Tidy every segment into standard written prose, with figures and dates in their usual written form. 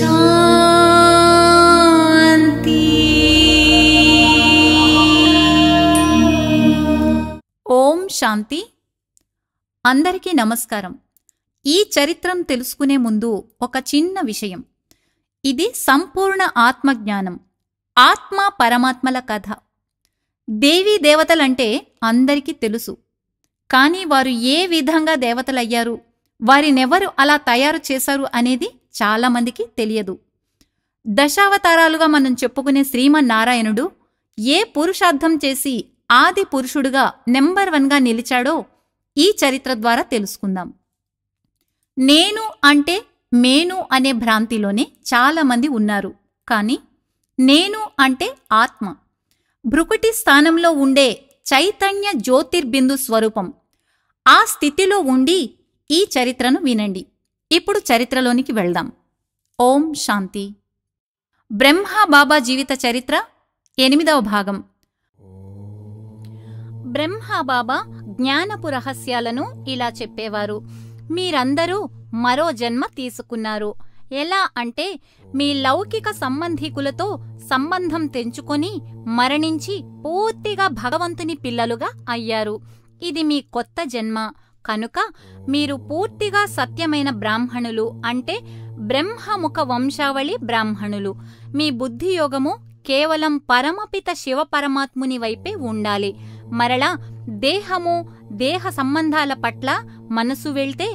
శాంతి. ఓం శాంతి. అందరికీ నమస్కారం. ఈ చరిత్రను తెలుసుకునే ముందు ఒక చిన్న విషయం. ఇది సంపూర్ణ ఆత్మజ్ఞానం, ఆత్మ పరమాత్మల కథ. దేవీ దేవతలంటే అందరికీ తెలుసు. కానీ వారు ఏ విధంగా దేవతలయ్యారు, వారినెవరు అలా తయారు చేశారు అనేది చాలామందికి తెలియదు. దశావతారాలుగా మనం చెప్పుకునే శ్రీమన్నారాయణుడు ఏ పురుషార్థం చేసి ఆది పురుషుడుగా నెంబర్ 1గా నిలిచాడో ఈ చరిత్ర ద్వారా తెలుసుకుందాం. నేను అంటే మేను అనే భ్రాంతిలోనే చాలామంది ఉన్నారు. కానీ నేను అంటే ఆత్మ, భృకుటి స్థానంలో ఉండే చైతన్య జ్యోతిర్బిందు స్వరూపం. ఆ స్థితిలో ఉండి ఈ చరిత్రను వినండి. ఇప్పుడు చరిత్రలోనికి వెళ్దాం. ఓం శాంతి. బ్రహ్మబాబా జీవిత చరిత్ర 8వ భాగం. బ్రహ్మబాబా జ్ఞానపు రహస్యాలను ఇలా చెప్పేవారు. మీరందరూ మరో జన్మ తీసుకున్నారు. ఎలా అంటే మీ లౌకిక సంబంధీకులతో సంబంధం తెంచుకొని మరణించి పూర్తిగా భగవంతుని పిల్లలుగా అయ్యారు. ఇది మీ కొత్త జన్మ. కనుక మీరు పూర్తిగా సత్యమైన బ్రాహ్మణులు, అంటే బ్రహ్మముఖ వంశావళి బ్రాహ్మణులు. మీ బుద్ధియోగము కేవలం పరమపిత శివపరమాత్ముని వైపే ఉండాలి. మరలా దేహము, దేహ సంబంధాల పట్ల మనసు వెళ్తే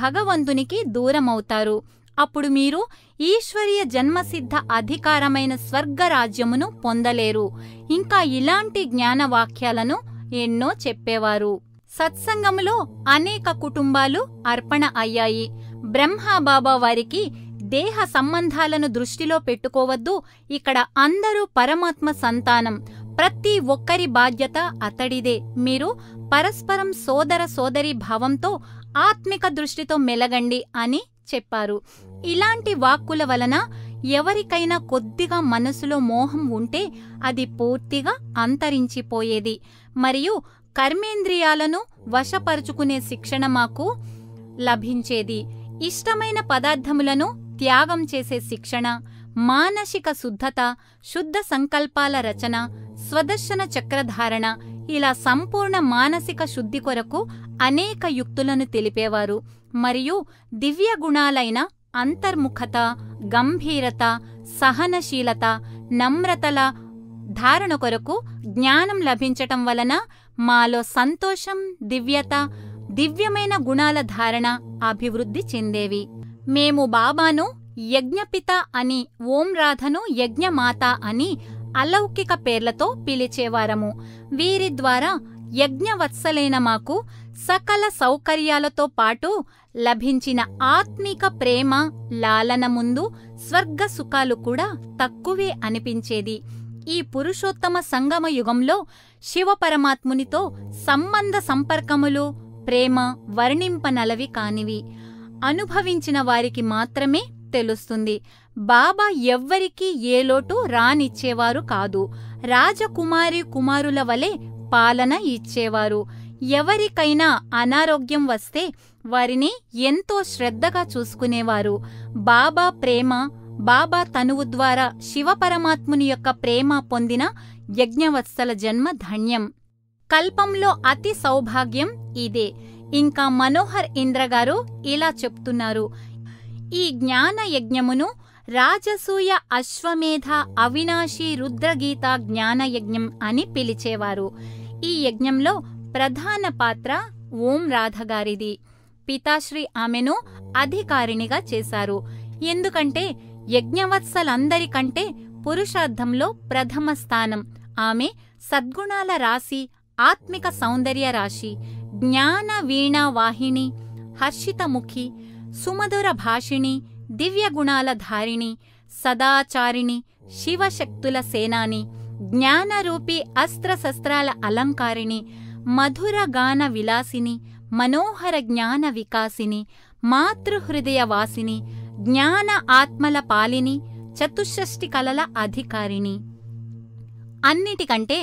భగవంతునికి దూరమవుతారు. అప్పుడు మీరు ఈశ్వరీయ జన్మసిద్ధ అధికారమైన స్వర్గరాజ్యమును పొందలేరు. ఇంకా ఇలాంటి జ్ఞానవాక్యాలను ఎన్నో చెప్పేవారు. సత్సంగములో అనేక కుటుంబాలు అర్పణ అయ్యాయి. బ్రహ్మబాబా వారికి దేహ సంబంధాలను దృష్టిలో పెట్టుకోవద్దు, ఇక్కడ అందరూ పరమాత్మ సంతానం, ప్రతి ఒక్కరి బాధ్యత అతడిదే. మీరు పరస్పరం సోదర సోదరీ భావంతో ఆత్మిక దృష్టితో మెలగండి అని చెప్పారు. ఇలాంటి వాక్కుల వలన ఎవరికైనా కొద్దిగా మనసులో మోహం ఉంటే అది పూర్తిగా అంతరించిపోయేది. మరియు కర్మేంద్రియాలను వశపరుచుకునే శిక్షణ మాకు లభించేది. ఇష్టమైన పదార్థములను త్యాగం చేసే శిక్షణ, మానసిక శుద్ధత, శుద్ధ సంకల్పాల రచన, స్వదర్శన చక్రధారణ, ఇలా సంపూర్ణ మానసిక శుద్ధి కొరకు అనేక యుక్తులను తెలిపేవారు. మరియు దివ్య గుణాలైన అంతర్ముఖత, గంభీరత, సహనశీలత, నమ్రతల ధారణ కొరకు జ్ఞానం లభించటం వలన మాలో సంతోషం, దివ్యత, దివ్యమైన గుణాల ధారణ అభివృద్ధి చెందేవి. మేము బాబాను యజ్ఞపిత అని, ఓం రాధను యజ్ఞమాత అని అలౌకిక పేర్లతో పిలిచేవారము. వీరి ద్వారా యజ్ఞవత్సలైన మాకు సకల సౌకర్యాలతో పాటు లభించిన ఆత్మిక ప్రేమ, లాలన ముందు స్వర్గ సుఖాలు కూడా తక్కువే అనిపించేది. ఈ పురుషోత్తమ సంగమ యుగంలో శివపరమాత్మునితో సంబంధ సంపర్కములు, ప్రేమ వర్ణింపనలవి కానివి. అనుభవించిన వారికి మాత్రమే తెలుస్తుంది. బాబా ఎవ్వరికీ ఏ లోటు రానిచ్చేవారు కాదు. రాజకుమారి కుమారుల వలె పాలన ఇచ్చేవారు. ఎవరికైనా అనారోగ్యం వస్తే వారిని ఎంతో శ్రద్ధగా చూసుకునేవారు. బాబా ప్రేమ, బాబా తనువు ద్వారా శివపరమాత్ముని యొక్క ప్రేమ పొందిన యజ్ఞవత్సల జన్మ ధన్యం. కల్పంలో అతి సౌభాగ్యం ఇదే. ఇంకా మనోహర్ ఇంద్రగారు ఇలా చెప్తున్నారు. ఈ జ్ఞాన యజ్ఞమును రాజసూయ అశ్వమేధ అవినాశి రుద్రగీత జ్ఞానయజ్ఞం అని పిలిచేవారు. ఈ యజ్ఞంలో ప్రధాన పాత్ర ఓం రాధగారిది. పితాశ్రీ ఆమెను అధికారిణిగా చేశారు. ఎందుకంటే యజ్ఞవత్సలందరికంటే పురుషార్థంలో ప్రథమ స్థానం. ఆమె సద్గుణాల రాశి, ఆత్మిక సౌందర్య రాశి, జ్ఞాన వీణా వాహిని, హర్షితముఖి, సుమధుర భాషిణి, దివ్యగుణాల ధారిణి, సదాచారిణి, శివశక్తుల సేనాని, జ్ఞానరూపీ అస్త్రశస్త్రాల అలంకారిణి, మధుర గాన విలాసిని, మనోహర జ్ఞాన వికాసిని, మాతృహృదయ వాసిని, జ్ఞాన ఆత్మల పాలిని, చతుషష్టి కళల అధికారిణి. అన్నిటికంటే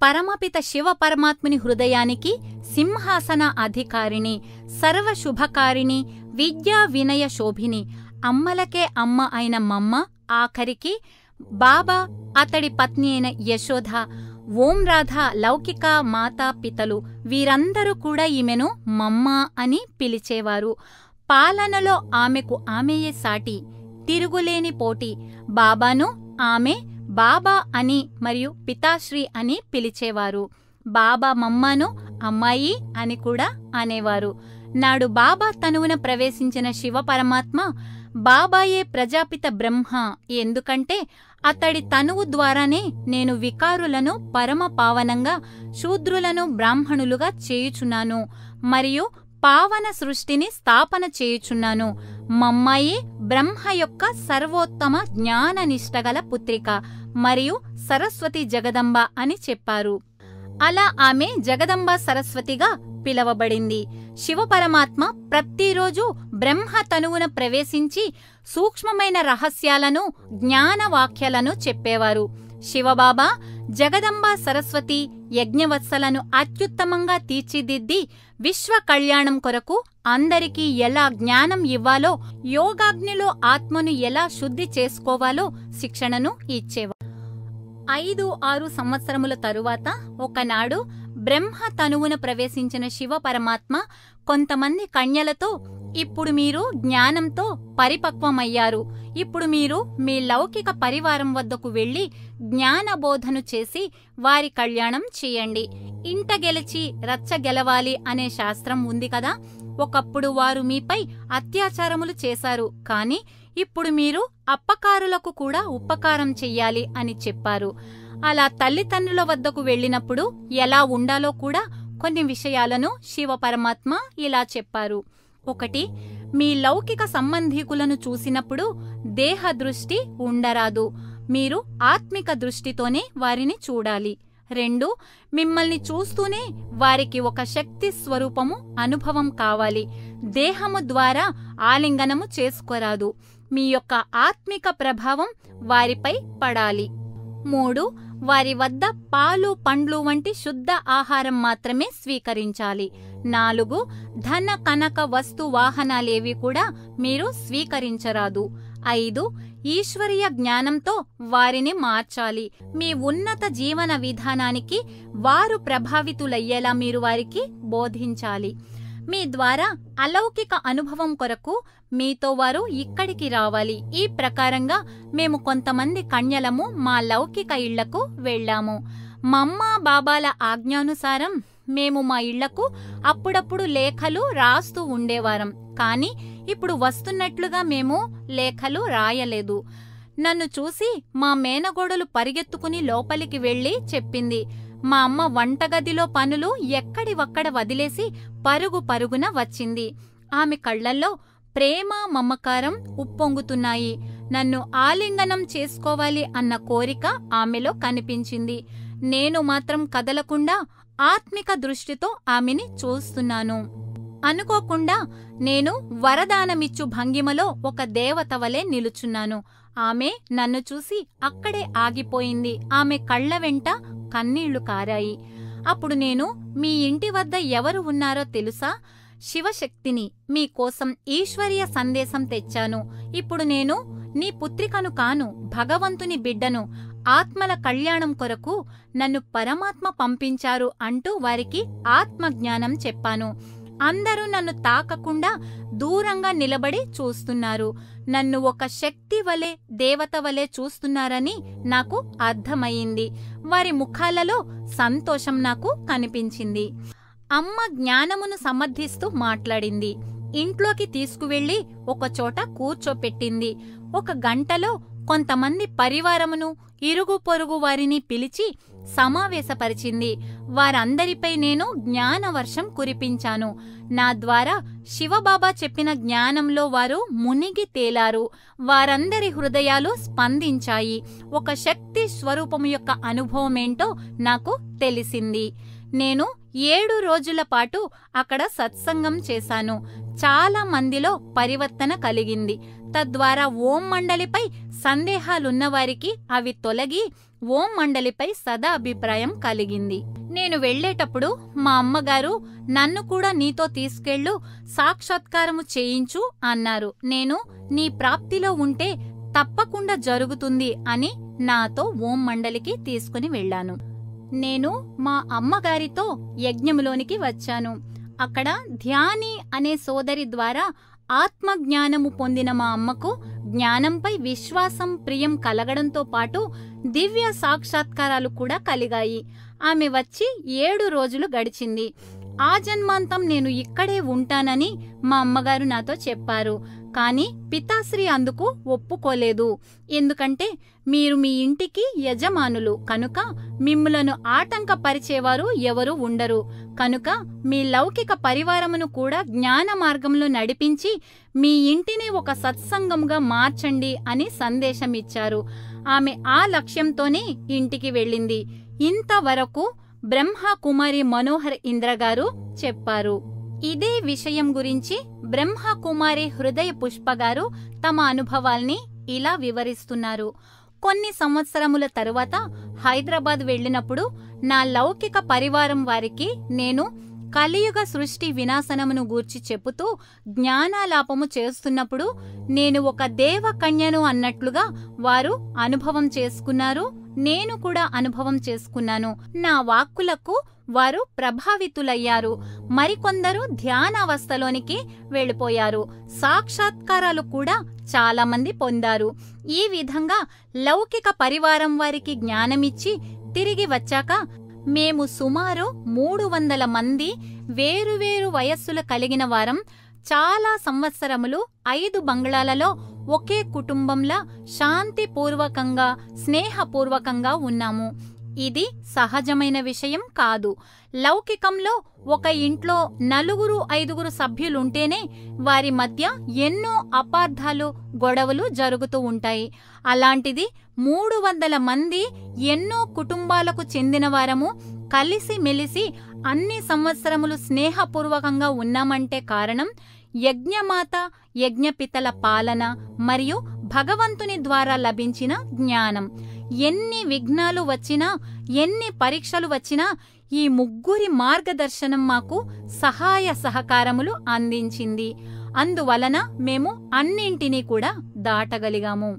పరమపిత శివ పరమాత్ముని హృదయానికి సింహాసన అధికారిణి, సర్వశుభకారిణి, విద్యా వినయ శోభిని, అమ్మలకే అమ్మ అయిన మమ్మ, ఆఖరికి బాబా, అతడి పత్ని అయిన యశోద, ఓం రాధ లౌకిక మాతాపితలు వీరందరూ కూడా ఈమెను మమ్మ అని పిలిచేవారు. పాలనలో ఆమెకు ఆమెయే సాటి, తిరుగులేని పోటీ. బాబాను ఆమె బాబా అని మరియు పితాశ్రీ అని పిలిచేవారు. బాబా మమ్మను అమ్మాయి అని కూడా అనేవారు. నాడు బాబా తనువున ప్రవేశించిన శివ పరమాత్మ బాబాయే ప్రజాపిత బ్రహ్మ, ఎందుకంటే అతడి తనువు ద్వారానే నేను వికారులను పరమ పావనంగా, శూద్రులను బ్రాహ్మణులుగా చేయుచున్నాను మరియు పావన సృష్టిని స్థాపన చేయుచున్నాను. మమ్మాయి బ్రహ్మ యొక్క సర్వోత్తమ జ్ఞాననిష్టగల పుత్రిక మరియు సరస్వతి జగదంబ అని చెప్పారు. అలా ఆమె జగదంబ సరస్వతిగా పిలవబడింది. శివపరమాత్మ ప్రతిరోజు బ్రహ్మ తనువున ప్రవేశించి సూక్ష్మమైన రహస్యాలను, జ్ఞానవాక్యాలను చెప్పేవారు. శివబాబా జగదంబ సరస్వతి యజ్ఞవత్సలను అత్యుత్తమంగా తీర్చిదిద్ది విశ్వ కళ్యాణం కొరకు అందరికీ ఎలా జ్ఞానం ఇవ్వాలో, యోగాగ్నిలో ఆత్మను ఎలా శుద్ధి చేసుకోవాలో శిక్షణను ఇచ్చేవారు. 5-6 సంవత్సరముల తరువాత ఒకనాడు బ్రహ్మ తనువున ప్రవేశించిన శివ పరమాత్మ కొంతమంది కన్యలతో, ఇప్పుడు మీరు జ్ఞానంతో పరిపక్వమయ్యారు. ఇప్పుడు మీరు మీ లౌకిక పరివారం వద్దకు వెళ్లి జ్ఞానబోధను చేసి వారి కళ్యాణం చేయండి. ఇంట గెలిచి రచ్చ గెలవాలి అనే శాస్త్రం ఉంది కదా. ఒకప్పుడు వారు మీపై అత్యాచారములు చేశారు, కాని ఇప్పుడు మీరు అప్పకారులకు కూడా ఉపకారం చెయ్యాలి అని చెప్పారు. అలా తల్లిదండ్రుల వద్దకు వెళ్ళినప్పుడు ఎలా ఉండాలో కూడా కొన్ని విషయాలను శివ పరమాత్మ ఇలా చెప్పారు. 1. మీ లౌకిక సంబంధీకులను చూసినప్పుడు దేహ దృష్టి ఉండరాదు. మీరు ఆత్మిక దృష్టితోనే వారిని చూడాలి. 2. మిమ్మల్ని చూస్తూనే వారికి ఒక శక్తి స్వరూపము అనుభవం కావాలి. దేహము ద్వారా ఆలింగనము చేసుకోరాదు. మీ యొక్క ఆత్మిక ప్రభావం వారిపై పడాలి. 3. వారి వద్ద పాలు, పండ్లు వంటి శుద్ధ ఆహారం మాత్రమే స్వీకరించాలి. 4. ధన, కనక, వస్తు, వాహనాలేవి కూడా మీరు స్వీకరించరాదు. 5. ఈశ్వరీయ జ్ఞానంతో వారిని మార్చాలి. మీ ఉన్నత జీవన విధానానికి వారు ప్రభావితులయ్యేలా మీరు వారికి బోధించాలి. మీ ద్వారా అలౌకిక అనుభవం కొరకు మీతో వారు ఇక్కడికి రావాలి. ఈ ప్రకారంగా మేము కొంతమంది కన్యలము మా లౌకిక ఇళ్లకు వెళ్లాము. మమ్మ బాబాల ఆజ్ఞానుసారం మేము మా ఇళ్లకు అప్పుడప్పుడు లేఖలు రాస్తూ ఉండేవారం. కాని ఇప్పుడు వస్తున్నట్లుగా మేము లేఖలు రాయలేదు. నన్ను చూసి మా మేనగోడలు పరిగెత్తుకుని లోపలికి వెళ్లి చెప్పింది. మా అమ్మ వంటగదిలో పనులు ఎక్కడివక్కడ వదిలేసి పరుగు పరుగున వచ్చింది. ఆమె కళ్లల్లో ప్రేమ, మమకారం ఉప్పొంగుతున్నాయి. నన్ను ఆలింగనం చేసుకోవాలి అన్న కోరిక ఆమెలో కనిపించింది. నేను మాత్రం కదలకుండా ఆత్మిక దృష్టితో ఆమెని చూస్తున్నాను. అనుకోకుండా నేను వరదానమిచ్చు భంగిమలో ఒక దేవత వలె నిలుచున్నాను. ఆమె నన్ను చూసి అక్కడే ఆగిపోయింది. ఆమె కళ్ల వెంట కన్నీళ్లు కారాయి. అప్పుడు నేను, మీ ఇంటి వద్ద ఎవరు ఉన్నారో తెలుసా? శివశక్తిని. మీకోసం ఈశ్వరీయ సందేశం తెచ్చాను. ఇప్పుడు నేను నీ పుత్రికను కాను, భగవంతుని బిడ్డను. ఆత్మల కళ్యాణం కొరకు నన్ను పరమాత్మ పంపించారు అంటూ వారికి ఆత్మజ్ఞానం చెప్పాను. అందరూ నన్ను తాకకుండా దూరంగా నిలబడి చూస్తున్నారు. నన్ను ఒక శక్తి వలె, దేవత వలె చూస్తున్నారని నాకు అర్థమయ్యింది. వారి ముఖాలలో సంతోషం నాకు కనిపించింది. అమ్మ జ్ఞానమును సమర్థిస్తూ మాట్లాడింది. ఇంట్లోకి తీసుకువెళ్లి ఒకచోట కూర్చోపెట్టింది. 1 గంటలో కొంతమంది పరివారమును, ఇరుగు పొరుగు వారిని పిలిచి సమావేశపరిచింది. వారందరిపై నేను జ్ఞానవర్షం కురిపించాను. నా ద్వారా శివబాబా చెప్పిన జ్ఞానంలో వారు మునిగి తేలారు. వారందరి హృదయాలు స్పందించాయి. ఒక శక్తి స్వరూపము యొక్క అనుభవమేంటో నాకు తెలిసింది. నేను 7 రోజుల పాటు అక్కడ సత్సంగం చేశాను. చాలా మందిలో పరివర్తన కలిగింది. తద్వారా ఓం మండలిపై సందేహాలున్నవారికి అవి తొలగి ఓం మండలిపై సదా అభిప్రాయం కలిగింది. నేను వెళ్లేటప్పుడు మా అమ్మగారు నన్ను కూడా నీతో తీసుకెళ్ళు, సాక్షాత్కారము చేయించు అన్నారు. నేను నీ ప్రాప్తిలో ఉంటే తప్పకుండా జరుగుతుంది అని నాతో ఓం మండలికి తీసుకుని వెళ్లాను. నేను మా అమ్మగారితో యజ్ఞములోనికి వచ్చాను. అక్కడ ధ్యాని అనే సోదరి ద్వారా ఆత్మజ్ఞానము పొందిన మా అమ్మకు జ్ఞానంపై విశ్వాసం, ప్రియం కలగడంతో పాటు దివ్య సాక్షాత్కారాలు కూడా కలిగాయి. ఆమె వచ్చి 7 రోజులు గడిచింది. ఆ జన్మాంతం నేను ఇక్కడే ఉంటానని మా అమ్మగారు నాతో చెప్పారు. కాని పితాశ్రీ అందుకు ఒప్పుకోలేదు. ఎందుకంటే మీరు మీ ఇంటికి యజమానులు కనుక మిమ్ములను ఆటంకపరిచేవారు ఎవరూ ఉండరు. కనుక మీ లౌకిక పరివారమును కూడా జ్ఞాన మార్గంలో నడిపించి మీ ఇంటిని ఒక సత్సంగముగా మార్చండి అని సందేశమిచ్చారు. ఆమె ఆ లక్ష్యంతోనే ఇంటికి వెళ్ళింది. ఇంతవరకు బ్రహ్మ కుమారి మనోహర్ ఇంద్రగారు చెప్పారు. ఇదే విషయం గురించి బ్రహ్మ కుమారి హృదయ పుష్పగారు తమ అనుభవాల్ని ఇలా వివరిస్తున్నారు. కొన్ని సంవత్సరముల తరువాత హైదరాబాద్ వెళ్ళినప్పుడు నా లౌకిక పరివారం వారికి నేను కలియుగ సృష్టి వినాశనమును గూర్చి చెప్పుతూ జ్ఞానాలాపము చేస్తున్నప్పుడు నేను ఒక దేవకన్యను అన్నట్లుగా వారు అనుభవం చేసుకున్నారు. నేను కూడా అనుభవం చేసుకున్నాను. నా వాక్కులకు వారు ప్రభావితులయ్యారు. మరికొందరు ధ్యానావస్థలోనికి వెళ్ళిపోయారు. సాక్షాత్కారాలు కూడా చాలా మంది పొందారు. ఈ విధంగా లౌకిక పరివారం వారికి జ్ఞానమిచ్చి తిరిగి వచ్చాక మేము సుమారు 300 మంది వేరువేరు వయస్సులు కలిగిన వారం చాలా సంవత్సరములు 5 బంగ్లాలలో ఒకే కుటుంబంలా శాంతిపూర్వకంగా, స్నేహపూర్వకంగా ఉన్నాము. ఇది సహజమైన విషయం కాదు. లౌకికంలో ఒక ఇంట్లో 4-5 సభ్యులుంటేనే వారి మధ్య ఎన్నో అపార్థాలు, గొడవలు జరుగుతూ ఉంటాయి. అలాంటిది 300 మంది ఎన్నో కుటుంబాలకు చెందినవారము కలిసిమెలిసి అన్ని సంవత్సరములు స్నేహపూర్వకంగా ఉన్నామంటే కారణం యజ్ఞమాత, యజ్ఞపితల పాలన మరియు భగవంతుని ద్వారా లభించిన జ్ఞానం. ఎన్ని విఘ్నాలు వచ్చినా, ఎన్ని పరీక్షలు వచ్చినా ఈ ముగ్గురి మార్గదర్శనం మాకు సహాయ సహకారములు అందించింది. అందువలన మేము అన్నింటినీ కూడా దాటగలిగాము.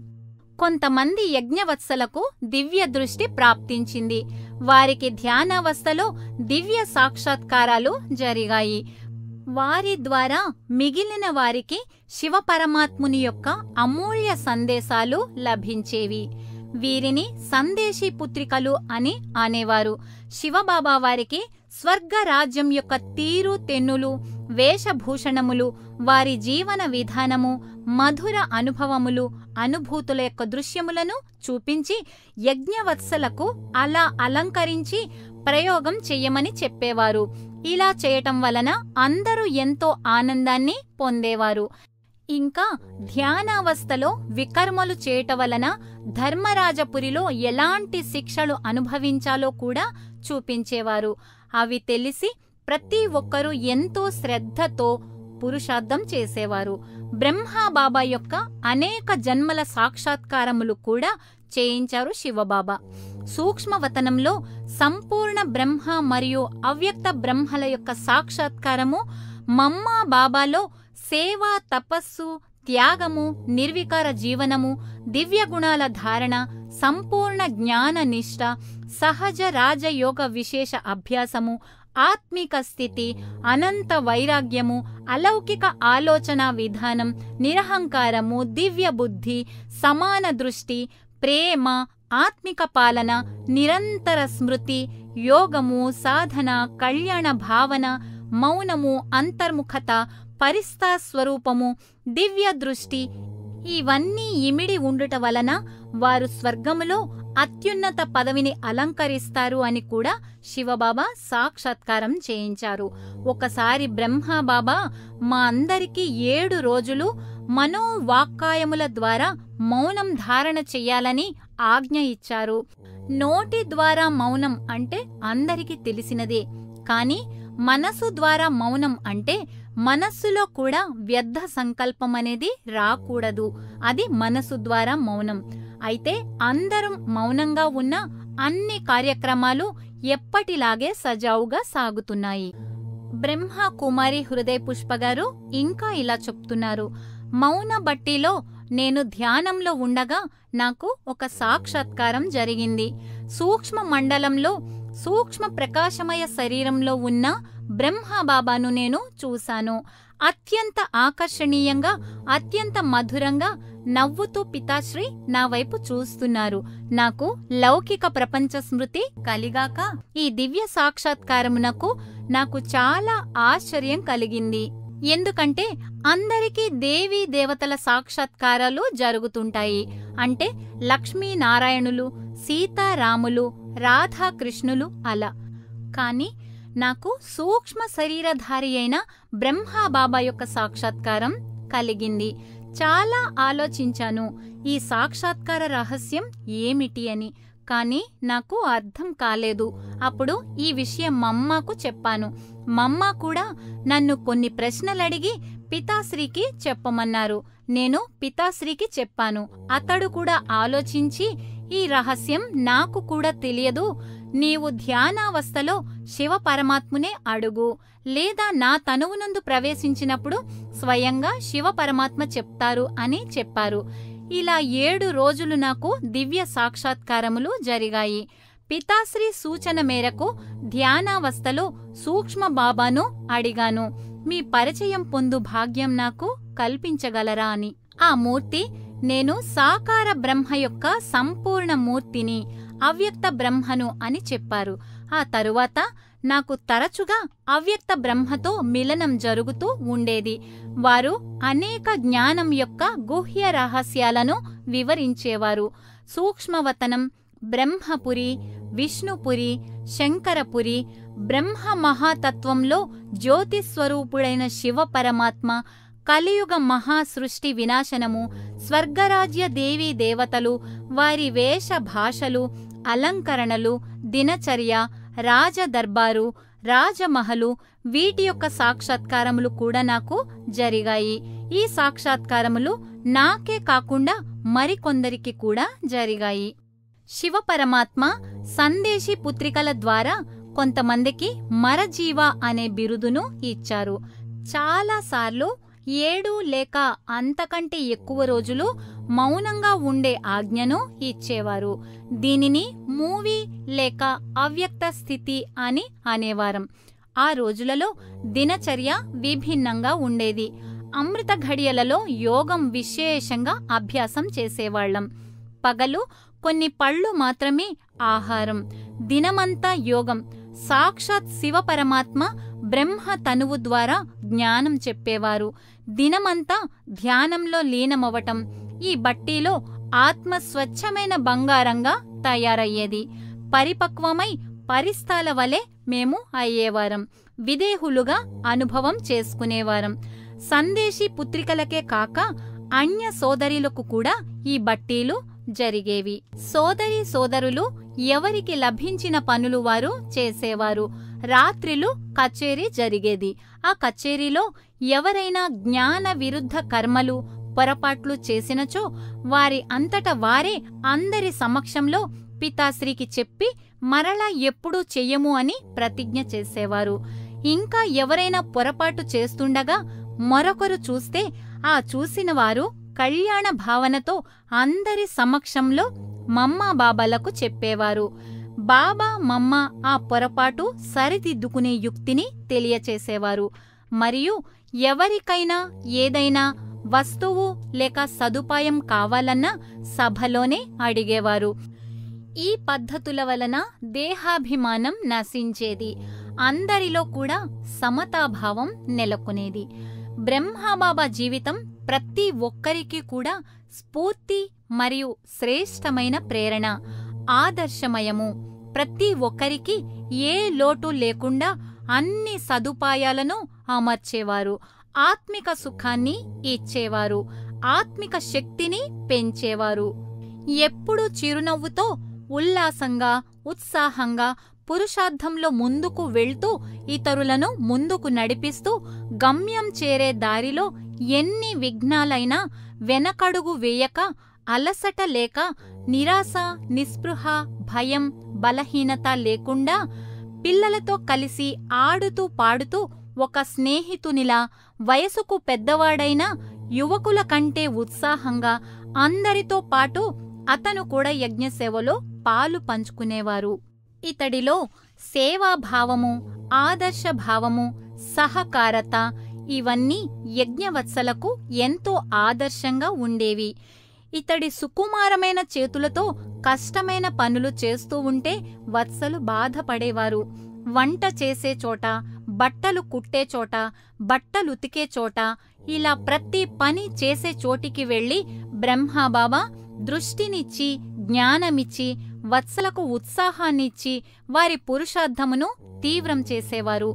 కొంతమంది యజ్ఞవత్సలకు దివ్య దృష్టి ప్రాప్తించింది. వారికి ధ్యానావస్థలో దివ్య సాక్షాత్కారాలు జరిగాయి. వారి ద్వారా మిగిలిన వారికి శివపరమాత్ముని యొక్క అమూల్య సందేశాలు లభించేవి. వీరిని సందేశీ పుత్రికలు అని అనేవారు. శివబాబా వారికి స్వర్గరాజ్యం యొక్క తీరు తెన్నులు, వేషభూషణములు, వారి జీవన విధానము, మధుర అనుభవములు, అనుభూతుల యొక్క దృశ్యములను చూపించి యజ్ఞవత్సలకు అలా అలంకరించి ప్రయోగం చెయ్యమని చెప్పేవారు. ఇలా చేయటం వలన అందరూ ఎంతో ఆనందాన్ని పొందేవారు. ఇంకా ధ్యానావస్థలో వికర్మలు చేయటం వలన ధర్మరాజపురిలో ఎలాంటి శిక్షలు అనుభవించాలో కూడా చూపించేవారు. అవి తెలిసి ప్రతి ఒక్కరూ ఎంతో శ్రద్ధతో పురుషార్థం చేసేవారు. బ్రహ్మబాబా యొక్క అనేక జన్మల సాక్షాత్కారములు కూడా చేయించారు శివబాబా. సూక్ష్మవతనంలో సంపూర్ణ బ్రహ్మ మరియు అవ్యక్త బ్రహ్మల యొక్క సాక్షాత్కారము, మమ్మా బాబాలో సేవ, తపస్సు, త్యాగము, నిర్వికార జీవనము, దివ్య గుణాల ధారణ, సంపూర్ణ జ్ఞాన నిష్ఠ, సహజ రాజయోగ విశేష అభ్యాసము, ఆత్మిక స్థితి, అనంత వైరాగ్యము, అలౌకిక ఆలోచన విధానం, నిరహంకారము, దివ్య బుద్ధి, సమాన దృష్టి, ప్రేమ, ఆత్మిక పాలన, నిరంతర స్మృతి, యోగము, సాధన, కళ్యాణ భావన, మౌనము, అంతర్ముఖత, పరిస్థా స్వరూపము, దివ్య దృష్టి, ఇవన్నీ ఇమిడి ఉండుట వలన వారు స్వర్గములో అత్యున్నత పదవిని అలంకరిస్తారు అని కూడా శివబాబా సాక్షాత్కారం చేయించారు. ఒకసారి బ్రహ్మబాబా మా అందరికీ 7 రోజులు మనోవాక్కాయముల ద్వారా మౌనం ధారణ చెయ్యాలని ఆజ్ఞ ఇచ్చారు. నోటి ద్వారా మౌనం అంటే అందరికీ తెలిసినదే. కాని మనసు ద్వారా మౌనం అంటే మనస్సులో కూడా వ్యర్థ సంకల్పం అనేది రాకూడదు. అది మనసు ద్వారా మౌనం. అయితే అందరం మౌనంగా ఉన్న అన్ని కార్యక్రమాలు ఎప్పటిలాగే సజావుగా సాగుతున్నాయి. బ్రహ్మ కుమారి హృదయ పుష్ప గారు ఇంకా ఇలా చెప్తున్నారు. మౌన బట్టిలో నేను ధ్యానంలో ఉండగా నాకు ఒక సాక్షాత్కారం జరిగింది. సూక్ష్మ మండలంలో సూక్ష్మ ప్రకాశమయ శరీరంలో ఉన్న బ్రహ్మబాబాను నేను చూశాను. అత్యంత ఆకర్షణీయంగా, అత్యంత మధురంగా నవ్వుతూ పితాశ్రీ నా వైపు చూస్తున్నారు. నాకు లౌకిక ప్రపంచ స్మృతి కలిగాక ఈ దివ్య సాక్షాత్కారమునకు నాకు చాలా ఆశ్చర్యం కలిగింది. ఎందుకంటే అందరికీ దేవీ దేవతల సాక్షాత్కారాలు జరుగుతుంటాయి. అంటే లక్ష్మీనారాయణులు, సీతారాములు, రాధాకృష్ణులు అలా. కాని నాకు సూక్ష్మ శరీరధారి అయిన బ్రహ్మబాబా యొక్క సాక్షాత్కారం కలిగింది. చాలా ఆలోచించాను ఈ సాక్షాత్కార రహస్యం ఏమిటి అని. కాని నాకు అర్థం కాలేదు. అప్పుడు ఈ విషయం మమ్మకు చెప్పాను. మమ్మ కూడా నన్ను కొన్ని ప్రశ్నలడిగి పితాశ్రీకి చెప్పమన్నారు. నేను పితాశ్రీకి చెప్పాను. అతడు కూడా ఆలోచించి ఈ రహస్యం నాకు కూడా తెలియదు, నీవు ధ్యానావస్థలో శివ పరమాత్మునే అడుగు, లేదా నా తనువునందు ప్రవేశించినప్పుడు స్వయంగా శివ పరమాత్మ చెప్తారు అని చెప్పారు. ఇలా 7 రోజులు నాకు దివ్య సాక్షాత్కారములు జరిగాయి. పితాశ్రీ సూచన మేరకు ధ్యానావస్థలో సూక్ష్మ బాబాను అడిగాను, మీ పరిచయం పొందు భాగ్యం నాకు కల్పించగలరా అని. ఆ మూర్తి నేను సాకార బ్రహ్మ యొక్క సంపూర్ణ మూర్తిని, అవ్యక్త బ్రహ్మను అని చెప్పారు. ఆ తరువాత నాకు తరచుగా అవ్యక్త బ్రహ్మతో మిలనం జరుగుతూ ఉండేది. వారు అనేక జ్ఞానం యొక్క గుహ్య రహస్యాలను వివరించేవారు. సూక్ష్మవతనం, బ్రహ్మపురి, విష్ణుపురి, శంకరపురి, బ్రహ్మ మహాతత్వంలో జ్యోతిస్వరూపుడైన శివ పరమాత్మ, కలియుగ మహాసృష్టి వినాశనము, స్వర్గరాజ్య దేవీ దేవతలు, వారి వేష భాషలు, అలంకరణలు, దినచర్య, రాజదర్బారు, రాజమహలు, వీటి యొక్క సాక్షాత్కారములు కూడా నాకు జరిగాయి. ఈ సాక్షాత్కారములు నాకే కాకుండా మరికొందరికి కూడా జరిగాయి. శివపరమాత్మ సందేశీ పుత్రికల ద్వారా కొంతమందికి మరజీవ అనే బిరుదును ఇచ్చారు. చాలాసార్లు 7 లేక అంతకంటే ఎక్కువ రోజులు మౌనంగా ఉండే ఆజ్ఞను ఇచ్చేవారు. దీనిని మూవీ లేక అవ్యక్త స్థితి అని అనేవారం. ఆ రోజులలో దినచర్య విభిన్నంగా ఉండేది. అమృత ఘడియలలో యోగం విశేషంగా అభ్యాసం చేసేవాళ్లం. పగలు కొన్ని పళ్ళు మాత్రమే ఆహారం, దినమంతా యోగం. సాక్షాత్ శివపరమాత్మ బ్రహ్మ తనువు ద్వారా జ్ఞానం చెప్పేవారు. దినమంతా ధ్యానంలో లీనమవటం. ఈ బట్టీలో ఆత్మ స్వచ్ఛమైన బంగారంగా తయారయ్యేది. పరిపక్వమై పరిస్థాల వలె మేము అయ్యేవారం. విదేహులుగా అనుభవం చేసుకునేవారం. సందేశీ పుత్రికలకే కాక అన్య సోదరులకు కూడా ఈ బట్టీలు జరిగేవి. సోదరీ సోదరులు ఎవరికి లభించిన పనులు వారు చేసేవారు. రాత్రిలు కచేరీ జరిగేది. ఆ కచేరీలో ఎవరైనా జ్ఞాన విరుద్ధ కర్మలు, పొరపాట్లు చేసినచో వారి అంతట వారే అందరి సమక్షంలో పితాశ్రీకి చెప్పి మరలా ఎప్పుడూ చెయ్యము అని ప్రతిజ్ఞ చేసేవారు. ఇంకా ఎవరైనా పొరపాటు చేస్తుండగా మరొకరు చూస్తే ఆ చూసిన వారు కళ్యాణ భావనతో అందరి సమక్షంలో మమ్మా బాబాలకు చెప్పేవారు. బాబా మమ్మ ఆ పొరపాటు సరిదిద్దుకునే యుక్తిని తెలియచేసేవారు. మరియు ఎవరికైనా ఏదైనా వస్తువు లేక సదుపాయం కావాలన్నా సభలోనే అడిగేవారు. ఈ పద్ధతుల వలన దేహాభిమానం నశించేది. అందరిలో కూడా సమతాభావం నెలకొనేది. బ్రహ్మబాబా జీవితం ప్రతి ఒక్కరికి కూడా స్ఫూర్తి మరియు శ్రేష్టమైన ప్రేరణ, ఆదర్శమయము. ప్రతి ఒక్కరికి ఏ లోటు లేకుండా అన్ని సదుపాయాలను అమర్చేవారు. ఆత్మిక సుఖాన్ని ఇచ్చేవారు. ఆత్మిక శక్తిని పెంచేవారు. ఎప్పుడూ చిరునవ్వుతో, ఉల్లాసంగా, ఉత్సాహంగా, పురుషార్థంలో ముందుకు వెళ్తూ ఇతరులను ముందుకు నడిపిస్తూ గమ్యం చేరే దారిలో ఎన్ని విఘ్నాలైనా వెనకడుగు వేయక, అలసట లేక, నిరాశ, నిస్పృహ, భయం, బలహీనత లేకుండా పిల్లలతో కలిసి ఆడుతూ పాడుతూ ఒక స్నేహితునిలా, వయసుకు పెద్దవాడైన యువకుల కంటే ఉత్సాహంగా అందరితో పాటు అతను కూడా యజ్ఞసేవలో పాలు పంచుకునేవారు. ఇతడిలో సేవాభావము, ఆదర్శభావము, సహకారత ఇవన్నీ యజ్ఞవత్సలకు ఎంతో ఆదర్శంగా ఉండేవి. ఇతడి సుకుమారమైన చేతులతో కష్టమైన పనులు చేస్తూ ఉంటే వత్సలు బాధపడేవారు. వంట చేసే చోట, బట్టలు కుట్టే చోట, బట్టలుతికే చోట, ఇలా ప్రతి పని చేసే చోటికి వెళ్లి బ్రహ్మబాబా దృష్టినిచ్చి, జ్ఞానమిచ్చి, వత్సలకు ఉత్సాహాన్నిచ్చి వారి పురుషార్థమును తీవ్రం చేసేవారు.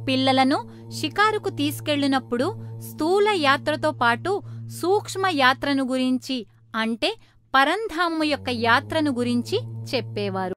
పిల్లలను షికారుకు తీసుకెళ్లినప్పుడు స్థూల యాత్రతో పాటు సూక్ష్మ యాత్రను గురించి, అంటే పరంధామము యొక్క యాత్రను గురించి చెప్పేవారు.